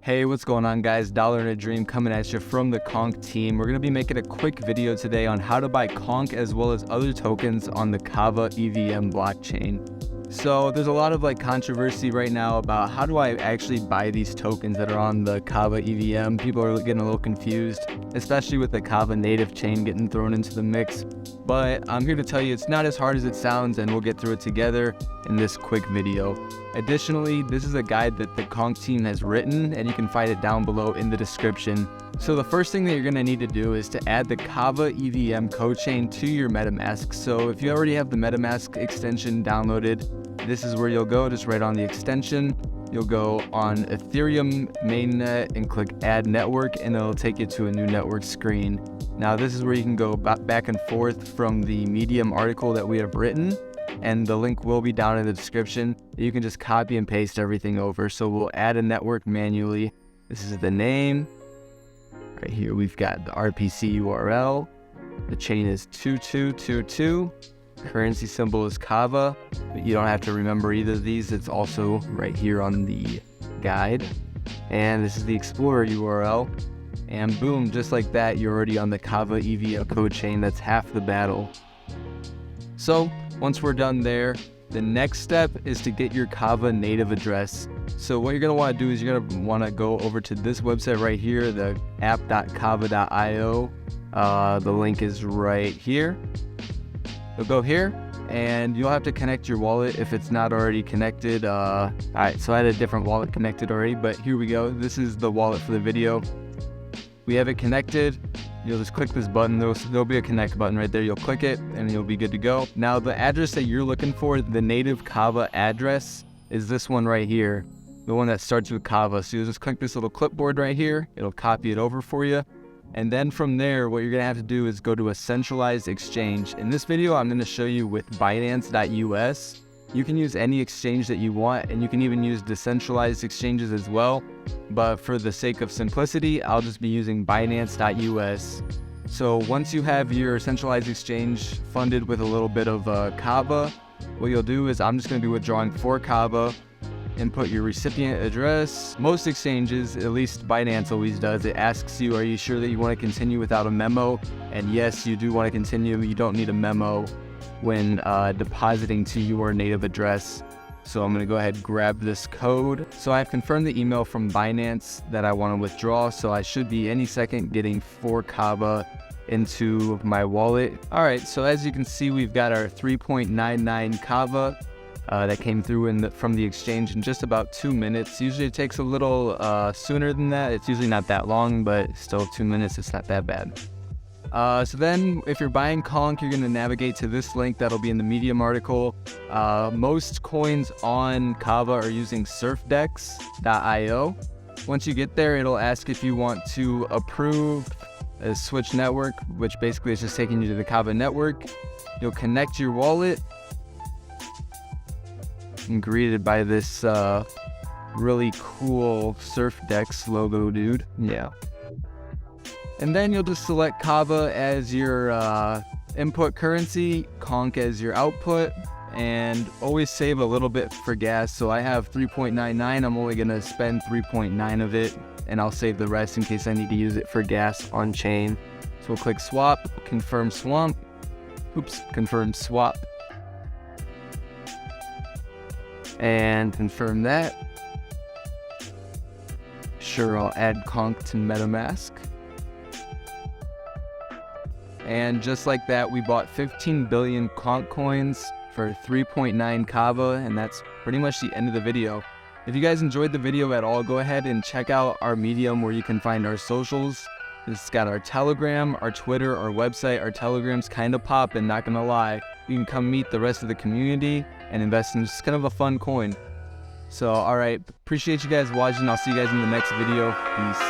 Hey, what's going on, guys? Dollar and a Dream coming at you from the Konk team. We're going to be making a quick video today on how to buy Konk as well as other tokens on the KAVA EVM blockchain. So there's a lot of controversy right now about how do I actually buy these tokens that are on the KAVA EVM. People are getting a little confused, especially with the KAVA native chain getting thrown into the mix. But I'm here to tell you it's not as hard as it sounds, and we'll get through it together in this quick video. Additionally, this is a guide that the Konk team has written, and you can find it down below in the description. So the first thing that you're going to need to do is to add the KAVA EVM code chain to your Metamask. So if you already have the Metamask extension downloaded, this is where you'll go. Just right on the extension, you'll go on Ethereum mainnet and click Add Network, and it'll take you to a new network screen. Now this is where you can go back and forth from the Medium article that we have written, and the link will be down in the description. You can just copy and paste everything over. So we'll add a network manually. This is the name. Right here we've got the RPC URL. The chain is 2222. Currency symbol is KAVA, but you don't have to remember either of these. It's also right here on the guide. And this is the Explorer URL. And boom, just like that, you're already on the KAVA EVM code chain. That's half the battle. So once we're done there, the next step is to get your KAVA native address. So what you're going to want to do is you're going to want to go over to this website right here, the app.kava.io. The link is right here. You'll go here and you'll have to connect your wallet if it's not already connected. All right, so I had a different wallet connected already, but here we go. This is the wallet for the video. We have it connected. You'll just click this button. There'll be a connect button right there. You'll click it and you'll be good to go. Now the address that you're looking for, the native KAVA address, is this one right here, the one that starts with KAVA. So you'll just click this little clipboard right here. It'll copy it over for you. And then from there, what you're going to have to do is go to a centralized exchange. In this video, I'm going to show you with Binance.us. You can use any exchange that you want, and you can even use decentralized exchanges as well. But for the sake of simplicity, I'll just be using Binance.us. So once you have your centralized exchange funded with a little bit of KAVA, what you'll do is I'm just going to be withdrawing 4 KAVA. Input your recipient address. Most exchanges, at least Binance always does, it asks you, are you sure that you want to continue without a memo? And yes, you do want to continue. You don't need a memo when depositing to your native address. So I'm going to go ahead and grab this code. So I've confirmed the email from Binance that I want to withdraw. So I should be any second getting 4 KAVA into my wallet. All right, so as you can see, we've got our 3.99 KAVA. That came through from the exchange in just about 2 minutes. Usually it takes a little sooner than that. It's usually not that long, but still 2 minutes, it's not that bad. So then if you're buying Konk, you're going to navigate to this link that'll be in the Medium article. Most coins on KAVA are using surfdex.io. Once you get there, it'll ask if you want to approve a switch network, which basically is just taking you to the KAVA network. You'll connect your wallet. I'm greeted by this really cool Surfdex logo dude. Yeah. And then you'll just select KAVA as your input currency, Konk as your output, and always save a little bit for gas. So I have 3.99. I'm only going to spend 3.9 of it, and I'll save the rest in case I need to use it for gas on chain. So we'll click swap, confirm swap. Confirm swap. And confirm that. Sure, I'll add Konk to Metamask. And just like that, we bought 15 billion Konk coins for 3.9 KAVA, and that's pretty much the end of the video. If you guys enjoyed the video at all, go ahead and check out our Medium where you can find our socials. It's got our Telegram, our Twitter, our website. Our Telegram's kind of poppin', not gonna lie. You can come meet the rest of the community and invest in just kind of a fun coin. So, all right, appreciate you guys watching. I'll see you guys in the next video. Peace.